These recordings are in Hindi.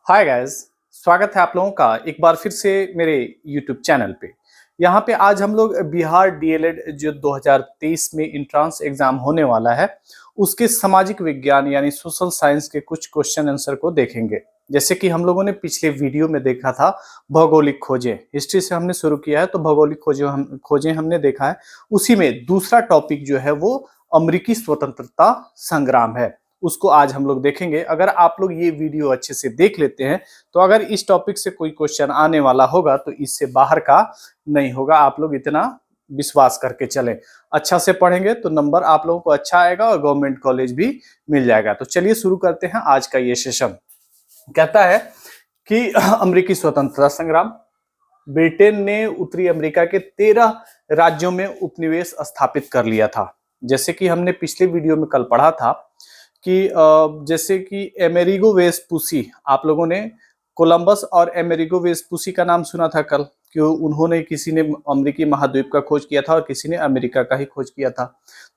Hi guys. स्वागत है आप लोगों का एक बार फिर से मेरे यूट्यूब चैनल पे। यहाँ पे आज हम लोग बिहार डीएलएड जो 2023 में इंट्रांस एग्जाम होने वाला है उसके सामाजिक विज्ञान यानी सोशल साइंस के कुछ क्वेश्चन आंसर को देखेंगे। जैसे कि हम लोगों ने पिछले वीडियो में देखा था भौगोलिक खोजें, हिस्ट्री से हमने शुरू किया है तो भौगोलिक खोजें हमने देखा है। उसी में दूसरा टॉपिक जो है वो अमेरिकी स्वतंत्रता संग्राम है, उसको आज हम लोग देखेंगे। अगर आप लोग ये वीडियो अच्छे से देख लेते हैं तो अगर इस टॉपिक से कोई क्वेश्चन आने वाला होगा तो इससे बाहर का नहीं होगा। आप लोग इतना विश्वास करके चलें, अच्छा से पढ़ेंगे तो नंबर आप लोगों को अच्छा आएगा और गवर्नमेंट कॉलेज भी मिल जाएगा। तो चलिए शुरू करते हैं आज का ये सेशन। कहता है कि अमेरिकी स्वतंत्रता संग्राम, ब्रिटेन ने उत्तरी अमेरिका के 13 राज्यों में उपनिवेश स्थापित कर लिया था। जैसे कि हमने पिछले वीडियो में कल पढ़ा था कि जैसे कि अमेरिगो वेस्पुसी, आप लोगों ने कोलंबस और अमेरिगो वेस्पुसी का नाम सुना था कल, कि उन्होंने किसी ने अमेरिकी महाद्वीप का खोज किया था और किसी ने अमेरिका का ही खोज किया था।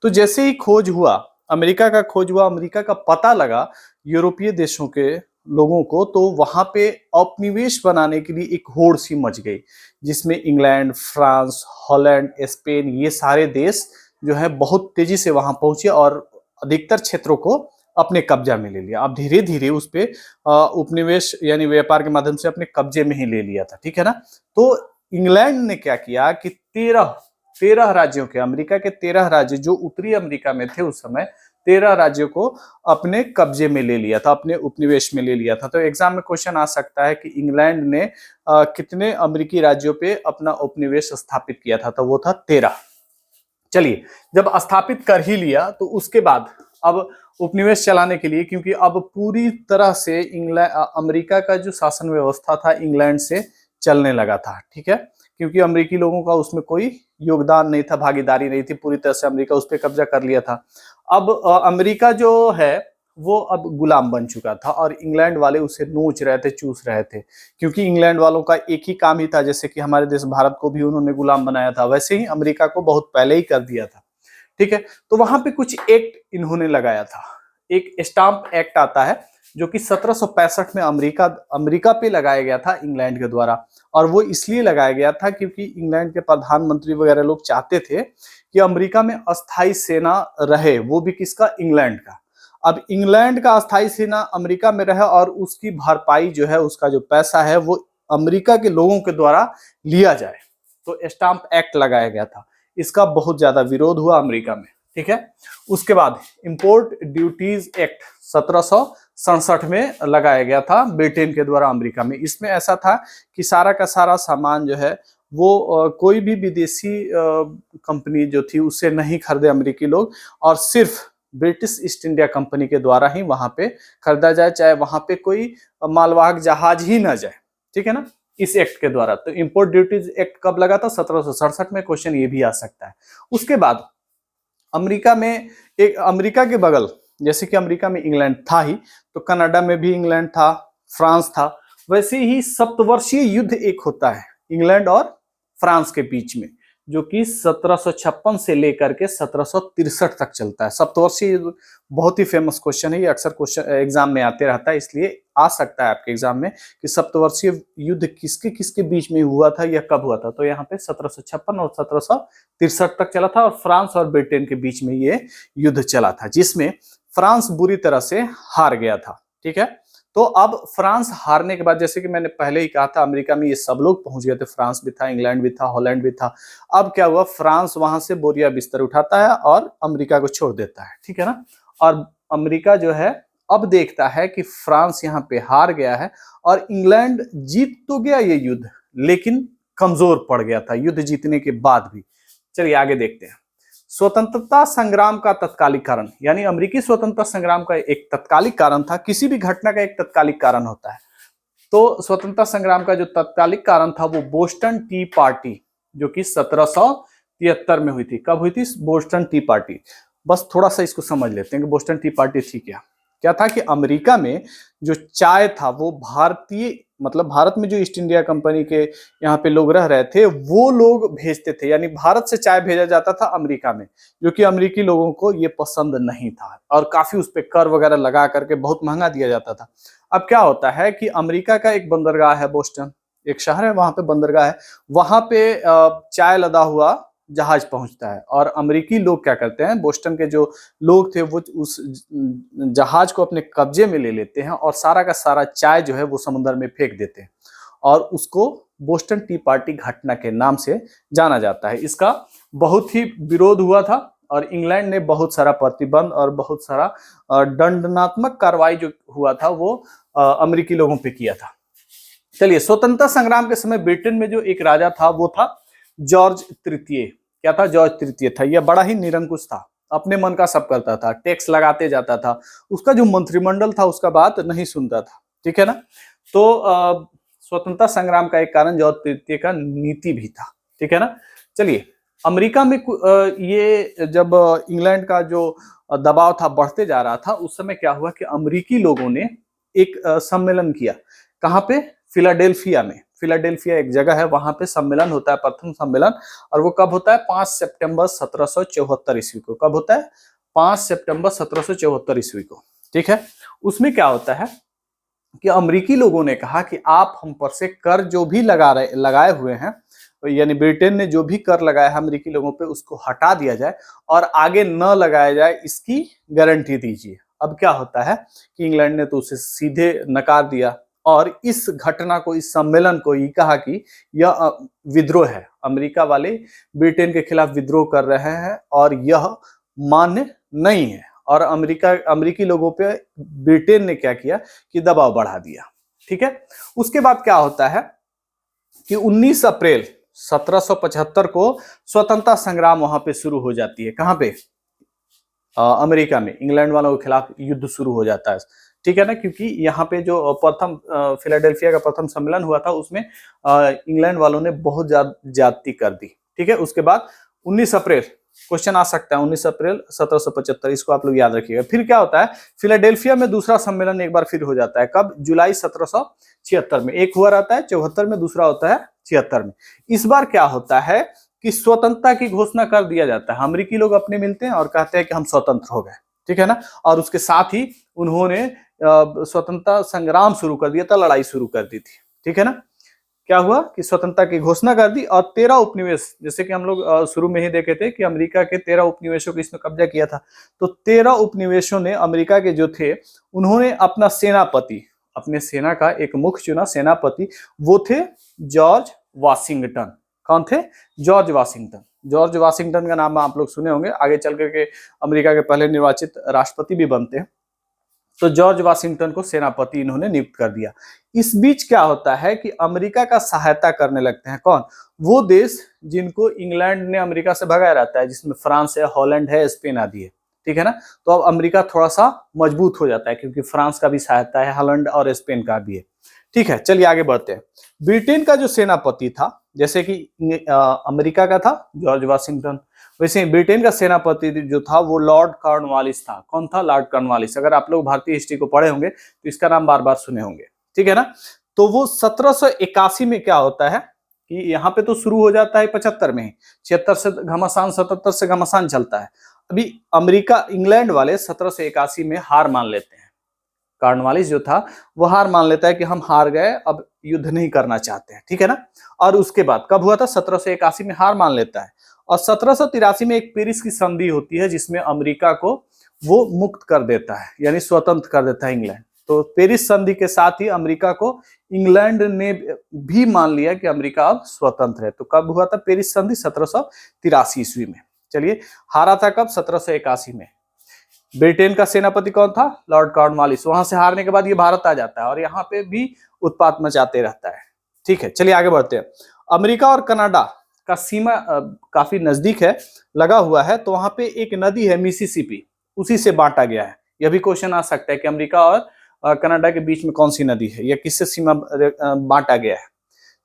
तो जैसे ही खोज हुआ, अमेरिका का खोज हुआ, अमेरिका का पता लगा यूरोपीय देशों के लोगों को, तो वहां पे उपनिवेश बनाने के लिए एक होड़ सी मच गई, जिसमें इंग्लैंड, फ्रांस, हॉलैंड, स्पेन, ये सारे देश जो है बहुत तेजी से वहां पहुंचे और अधिकतर क्षेत्रों को अपने कब्जा में ले लिया। अब धीरे धीरे उस पे उपनिवेश यानी व्यापार के माध्यम से अपने कब्जे में ही ले लिया था, ठीक है ना। तो इंग्लैंड ने क्या किया कि 13 राज्यों के, अमेरिका के 13 राज्य जो उत्तरी अमेरिका में थे उस समय, 13 राज्यों को अपने कब्जे में ले लिया था, अपने उपनिवेश में ले लिया था। तो एग्जाम में क्वेश्चन आ सकता है कि इंग्लैंड ने कितने अमेरिकी राज्यों पे अपना उपनिवेश स्थापित किया था, तो वो था 13। चलिए, जब स्थापित कर ही लिया तो उसके बाद अब उपनिवेश चलाने के लिए, क्योंकि अब पूरी तरह से इंग्लैंड अमेरिका का जो शासन व्यवस्था था इंग्लैंड से चलने लगा था, ठीक है, क्योंकि अमेरिकी लोगों का उसमें कोई योगदान नहीं था, भागीदारी नहीं थी, पूरी तरह से अमेरिका उस पर कब्जा कर लिया था। अब अमेरिका जो है वो अब गुलाम बन चुका था और इंग्लैंड वाले उसे नोच रहे थे, चूस रहे थे, क्योंकि इंग्लैंड वालों का एक ही काम ही था, जैसे कि हमारे देश भारत को भी उन्होंने गुलाम बनाया था, वैसे ही अमेरिका को बहुत पहले ही कर दिया था, ठीक है। तो वहां पे कुछ एक्ट इन्होंने लगाया था, एक स्टाम्प एक्ट आता है जो कि 1765 में अमेरिका पे लगाया गया था इंग्लैंड के द्वारा। और वो इसलिए लगाया गया था क्योंकि इंग्लैंड के प्रधानमंत्री वगैरह लोग चाहते थे कि अमेरिका में अस्थायी सेना रहे, वो भी किसका, इंग्लैंड का। अब इंग्लैंड का अस्थायी सेना अमेरिका में रहे और उसकी भरपाई जो है, उसका जो पैसा है वो अमेरिका के लोगों के द्वारा लिया जाए, तो स्टाम्प एक्ट लगाया गया था। इसका बहुत ज्यादा विरोध हुआ अमेरिका में, ठीक है। उसके बाद इंपोर्ट ड्यूटीज एक्ट 1767 में लगाया गया था ब्रिटेन के द्वारा अमेरिका में। इसमें ऐसा था कि सारा का सारा सामान जो है वो कोई भी विदेशी कंपनी जो थी उससे नहीं खरीदे अमेरिकी लोग, और सिर्फ ब्रिटिश ईस्ट इंडिया कंपनी के द्वारा ही वहां पे खरीदा जाए, चाहे वहां पे कोई मालवाहक जहाज ही ना जाए, ठीक है ना, इस एक्ट के द्वारा। तो इंपोर्ट ड्यूटीज एक्ट कब लगा था, 1767 में। क्वेश्चन ये भी आ सकता है। उसके बाद अमेरिका में एक, अमेरिका के बगल, जैसे कि अमेरिका में इंग्लैंड था ही, तो कनाडा में भी इंग्लैंड था, फ्रांस था। वैसे ही सप्तवर्षीय युद्ध एक होता है इंग्लैंड और फ्रांस के बीच में, जो कि 1756 से लेकर के 1763 तक चलता है। सप्तवर्षीय युद्ध बहुत ही फेमस क्वेश्चन है, ये अक्सर क्वेश्चन एग्जाम में आते रहता है, इसलिए आ सकता है आपके एग्जाम में कि सप्तवर्षीय युद्ध किसके किसके बीच में हुआ था या कब हुआ था। तो यहाँ पे 1756 और 1763 तक चला था और फ्रांस और ब्रिटेन के बीच में ये युद्ध चला था, जिसमें फ्रांस बुरी तरह से हार गया था, ठीक है। तो अब फ्रांस हारने के बाद, जैसे कि मैंने पहले ही कहा था, अमेरिका में ये सब लोग पहुंच गए थे, फ्रांस भी था, इंग्लैंड भी था, हॉलैंड भी था। अब क्या हुआ, फ्रांस वहां से बोरिया बिस्तर उठाता है और अमेरिका को छोड़ देता है, ठीक है ना। और अमेरिका जो है अब देखता है कि फ्रांस यहाँ पे हार गया है और इंग्लैंड जीत तो गया ये युद्ध, लेकिन कमजोर पड़ गया था युद्ध जीतने के बाद भी। चलिए आगे देखते हैं। स्वतंत्रता संग्राम का तत्कालिक कारण, यानी अमेरिकी स्वतंत्रता संग्राम का एक तत्कालिक कारण था, किसी भी घटना का एक तत्कालिक कारण होता है। तो स्वतंत्रता संग्राम का जो तत्कालिक कारण था वो बोस्टन टी पार्टी, जो कि 1773 में हुई थी। कब हुई थी बोस्टन टी पार्टी, बस थोड़ा सा इसको समझ लेते हैं कि बोस्टन टी पार्टी थी क्या। क्या था कि अमेरिका में जो चाय था वो भारतीय, मतलब भारत में जो ईस्ट इंडिया कंपनी के यहाँ पे लोग रह रहे थे वो लोग भेजते थे, यानी भारत से चाय भेजा जाता था अमेरिका में, जो कि अमेरिकी लोगों को ये पसंद नहीं था और काफी उस पर कर वगैरह लगा करके बहुत महंगा दिया जाता था। अब क्या होता है कि अमेरिका का एक बंदरगाह है, बोस्टन एक शहर है, वहां पे बंदरगाह है, वहां पे चाय लदा हुआ जहाज पहुंचता है और अमेरिकी लोग क्या करते हैं, बोस्टन के जो लोग थे वो उस जहाज को अपने कब्जे में ले लेते हैं और सारा का सारा चाय जो है वो समुद्र में फेंक देते हैं और उसको बोस्टन टी पार्टी घटना के नाम से जाना जाता है। इसका बहुत ही विरोध हुआ था और इंग्लैंड ने बहुत सारा प्रतिबंध और बहुत सारा दंडात्मक कार्रवाई जो हुआ था वो अमेरिकी लोगों पे किया था। चलिए, स्वतंत्रता संग्राम के समय ब्रिटेन में जो एक राजा था वो था जॉर्ज तृतीय। क्या था? जॉर्ज तृतीय था। यह बड़ा ही निरंकुश था, अपने मन का सब करता था, टैक्स लगाते जाता था, उसका जो मंत्रिमंडल था उसका बात नहीं सुनता था। ठीक है ना? तो स्वतंत्रता संग्राम का एक कारण जॉर्ज तृतीय का नीति भी था। ठीक है ना? चलिए, अमेरिका में ये जब इंग्लैंड का जो दबाव था बढ़ते जा रहा था, उस समय क्या हुआ कि अमेरिकी लोगों ने एक सम्मेलन किया। कहाँ पे? फिलाडेल्फिया में। फिलाडेल्फिया एक जगह है, वहां पे सम्मेलन होता है, प्रथम सम्मेलन। और वो कब होता है? 5 सितंबर 1774 ईस्वी को। कब होता है? 5 सितंबर 1774 ईस्वी को। ठीक है? उसमें क्या होता है कि अमेरिकी लोगों ने कहा कि आप हम पर से कर जो भी लगाए हुए हैं, यानी ब्रिटेन ने जो भी कर लगाया है अमेरिकी लोगों पे, उसको हटा दिया जाए और आगे न लगाया जाए, इसकी गारंटी दीजिए। अब क्या होता है कि इंग्लैंड ने तो उसे सीधे नकार दिया और इस घटना को, इस सम्मेलन को ये कहा कि यह विद्रोह है, अमेरिका वाले ब्रिटेन के खिलाफ विद्रोह कर रहे हैं और यह मान्य नहीं है। और अमेरिकी लोगों पे ब्रिटेन ने क्या किया कि दबाव बढ़ा दिया। ठीक है? उसके बाद क्या होता है कि 19 अप्रैल 1775 को स्वतंत्रता संग्राम वहां पे शुरू हो जाती है। कहां पे? अमेरिका में इंग्लैंड वालों के खिलाफ युद्ध शुरू हो जाता है। ठीक है ना? क्योंकि यहाँ पे जो प्रथम फिलाडेल्फिया का प्रथम सम्मेलन हुआ था उसमें इंग्लैंड वालों ने बहुत ज्यादती कर दी। ठीक है? उसके बाद 19 अप्रैल, क्वेश्चन आ सकता है, 19 अप्रैल 1775, इसको आप लोग याद रखिएगा। फिर क्या होता है? फिलाडेल्फिया में दूसरा सम्मेलन एक बार फिर हो जाता है। कब? जुलाई 1776 में। एक हुआ रहता है 74 में, दूसरा होता है 76 में। इस बार क्या होता है कि स्वतंत्रता की घोषणा कर दिया जाता है। अमेरिकी लोग अपने मिलते हैं और कहते हैं कि हम स्वतंत्र हो गए। ठीक है ना? और उसके साथ ही उन्होंने स्वतंत्रता संग्राम शुरू कर दिया था, लड़ाई शुरू कर दी थी। ठीक है ना? क्या हुआ कि स्वतंत्रता की घोषणा कर दी और 13 उपनिवेश, जैसे कि हम लोग शुरू में ही देखे थे कि अमेरिका के 13 उपनिवेशों को इसने कब्जा किया था। तो 13 उपनिवेशों ने, अमेरिका के जो थे, उन्होंने अपना सेनापति, अपने सेना का एक मुख्य चुना सेनापति, वो थे जॉर्ज वाशिंगटन। कौन थे? George Washington. जॉर्ज वाशिंगटन का नाम आप लोग सुने होंगे, आगे चल करके अमेरिका के पहले निर्वाचित राष्ट्रपति भी बनते हैं। तो जॉर्ज वाशिंगटन को सेनापति इन्होंने नियुक्त कर दिया। इस बीच क्या होता है कि अमेरिका का सहायता करने लगते हैं कौन? वो देश जिनको इंग्लैंड ने अमेरिका से भगाया रहता है, जिसमें फ्रांस है, हॉलैंड है, स्पेन आदि है। ठीक है ना? तो अब अमेरिका थोड़ा सा मजबूत हो जाता है क्योंकि फ्रांस का भी सहायता है, हॉलैंड और स्पेन का भी है। ठीक है, चलिए आगे बढ़ते हैं। ब्रिटेन का जो सेनापति था, जैसे कि अमेरिका का था जॉर्ज वाशिंगटन, वैसे ही ब्रिटेन का सेनापति जो था वो लॉर्ड कॉर्नवालिस था। कौन था? Lord Cornwallis. अगर आप लोग भारतीय हिस्ट्री को पढ़े होंगे तो इसका नाम बार बार सुने होंगे। ठीक है ना? तो वो 1781 में क्या होता है कि यहाँ पे तो शुरू हो जाता है 75 में ही, 76 से घमासान, 77 से घमासान चलता है। अभी अमेरिका, इंग्लैंड वाले 1781 में हार मान लेते हैं। कॉर्नवालिस जो था वो हार मान लेता है कि हम हार गए, अब युद्ध नहीं करना चाहते हैं। ठीक है ना? और उसके बाद कब हुआ था? 1781 में हार मान लेता है और 1783 में एक पेरिस की संधि होती है जिसमें अमेरिका को वो मुक्त कर देता है, यानी स्वतंत्र कर देता है इंग्लैंड। तो पेरिस संधि के साथ ही अमेरिका को इंग्लैंड ने भी मान लिया कि अमेरिका अब स्वतंत्र है। तो कब हुआ था पेरिस संधि? 1783 ईस्वी में। चलिए, हारा था कब? 1781 में। ब्रिटेन का सेनापति कौन था? Lord Cornwallis. वहां से हारने के बाद ये भारत आ जाता है और यहाँ पे भी उत्पात मचाते रहता है। ठीक है, चलिए आगे बढ़ते हैं। अमेरिका और कनाडा का सीमा काफी नजदीक है, लगा हुआ है। तो वहां पे एक नदी है मिसिसिपी, उसी से बांटा गया है। यह भी क्वेश्चन आ सकता है कि अमेरिका और कनाडा के बीच में कौन सी नदी है या किससे सीमा बांटा गया है।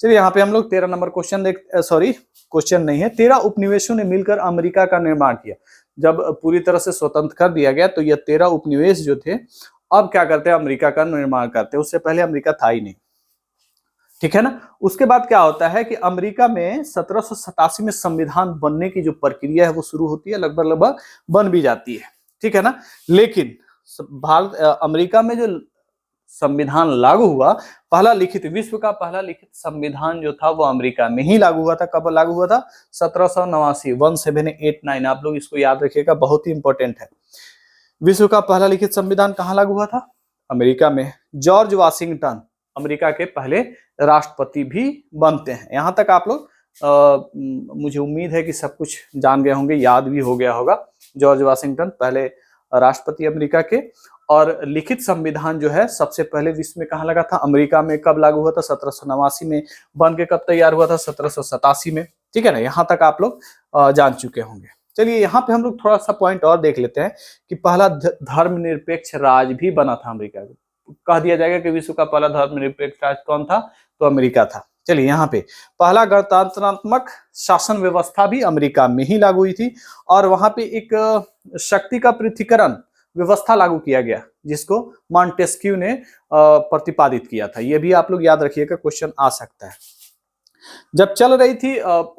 चलिए, यहाँ पे हम लोग 13 नंबर क्वेश्चन क्वेश्चन नहीं है, 13 उपनिवेशों ने मिलकर अमेरिका का निर्माण किया। जब पूरी तरह से स्वतंत्र कर दिया गया तो यह 13 उपनिवेश जो थे अब क्या करते हैं? अमेरिका का निर्माण करते हैं। उससे पहले अमेरिका था ही नहीं। ठीक है ना? उसके बाद क्या होता है कि अमेरिका में 1787 में संविधान बनने की जो प्रक्रिया है वो शुरू होती है, लगभग बन भी जाती है। ठीक है ना? लेकिन भारत, अमेरिका में जो संविधान लागू हुआ, पहला लिखित, विश्व का पहला लिखित संविधान जो था वो अमेरिका में ही लागू हुआ था। कब लागू हुआ था? 1789, 1789। आप लोग इसको याद रखिएगा, बहुत ही इंपॉर्टेंट है। विश्व का पहला लिखित संविधान कहाँ लागू हुआ था? अमेरिका में। जॉर्ज वाशिंगटन अमेरिका के पहले राष्ट्रपति भी बनते हैं। यहां तक आप लोग मुझे उम्मीद है कि सब कुछ जान गए होंगे, याद भी हो गया होगा। जॉर्ज वाशिंगटन पहले राष्ट्रपति अमेरिका के। और लिखित संविधान जो है सबसे पहले विश्व में कहाँ लगा था? अमेरिका में। कब लागू हुआ था? 1789 में। बन के कब तैयार हुआ था? 1787 में। ठीक है ना, यहाँ तक आप लोग जान चुके होंगे। चलिए यहाँ पे हम लोग थोड़ा सा पॉइंट और देख लेते हैं कि पहला धर्मनिरपेक्ष राज्य भी बना था अमेरिका का। कह दिया जाएगा कि विश्व का पहला धर्मनिरपेक्ष राज्य कौन था? तो अमेरिका था। चलिए यहाँ पे पहला गणतंत्रात्मक शासन व्यवस्था भी अमेरिका में ही लागू हुई थी, और वहां पे एक शक्ति का पृथक्करण व्यवस्था लागू किया गया, जिसको मॉन्टेस्क्यू ने प्रतिपादित किया था। यह भी आप लोग याद रखिएगा, क्वेश्चन आ सकता है। जब चल रही थी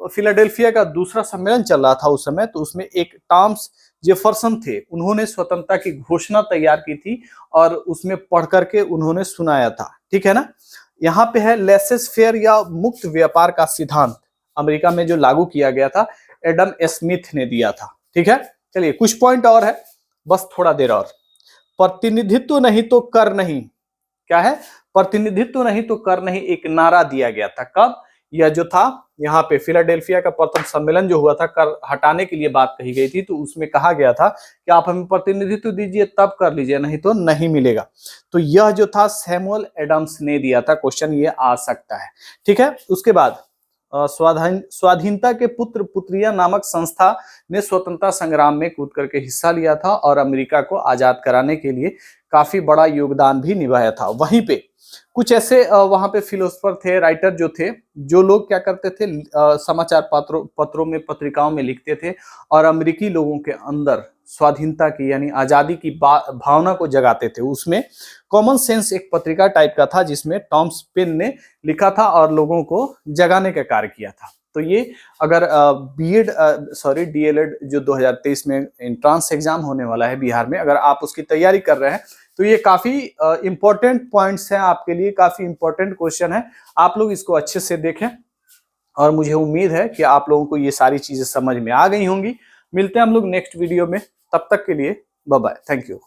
फिलाडेल्फिया का दूसरा सम्मेलन चल रहा था उस समय, तो उसमें एक टॉमस जेफरसन थे, उन्होंने स्वतंत्रता की घोषणा तैयार की थी और उसमें पढ़ करके उन्होंने सुनाया था। ठीक है ना। यहाँ पे है लेसेस फेयर या मुक्त व्यापार का सिद्धांत, अमेरिका में जो लागू किया गया था, एडम स्मिथ ने दिया था। ठीक है। चलिए कुछ पॉइंट और है, बस थोड़ा देर और। प्रतिनिधित्व नहीं तो कर नहीं, क्या है? प्रतिनिधित्व नहीं तो कर नहीं, एक नारा दिया गया था। कब? यह जो था यहाँ पे फिलाडेल्फिया का प्रथम सम्मेलन जो हुआ था, कर हटाने के लिए बात कही गई थी, तो उसमें कहा गया था कि आप हमें प्रतिनिधित्व दीजिए तब कर लीजिए, नहीं तो नहीं मिलेगा। तो यह जो था सैमुअल एडम्स ने दिया था। क्वेश्चन ये आ सकता है। ठीक है। उसके बाद स्वाधीनता के पुत्र पुत्रिया नामक संस्था ने स्वतंत्रता संग्राम में कूद करके हिस्सा लिया था और अमेरिका को आजाद कराने के लिए काफी बड़ा योगदान भी निभाया था। वहीं पे कुछ ऐसे वहां पे फिलोसोफर थे, राइटर जो थे, जो लोग क्या करते थे, समाचार पत्रों में, पत्रिकाओं में लिखते थे और अमेरिकी लोगों के अंदर स्वाधीनता की यानी आजादी की भावना को जगाते थे। उसमें कॉमन सेंस एक पत्रिका टाइप का था, जिसमें टॉमस पेन ने लिखा था और लोगों को जगाने का कार्य किया था। तो ये अगर डीएलएड जो 2023 में एंट्रेंस एग्जाम होने वाला है बिहार में, अगर आप उसकी तैयारी कर रहे हैं, तो ये काफी इंपॉर्टेंट पॉइंट्स हैं आपके लिए, काफी इंपॉर्टेंट क्वेश्चन है। आप लोग इसको अच्छे से देखें और मुझे उम्मीद है कि आप लोगों को ये सारी चीजें समझ में आ गई होंगी। मिलते हैं हम लोग नेक्स्ट वीडियो में, तब तक के लिए बाय बाय, थैंक यू।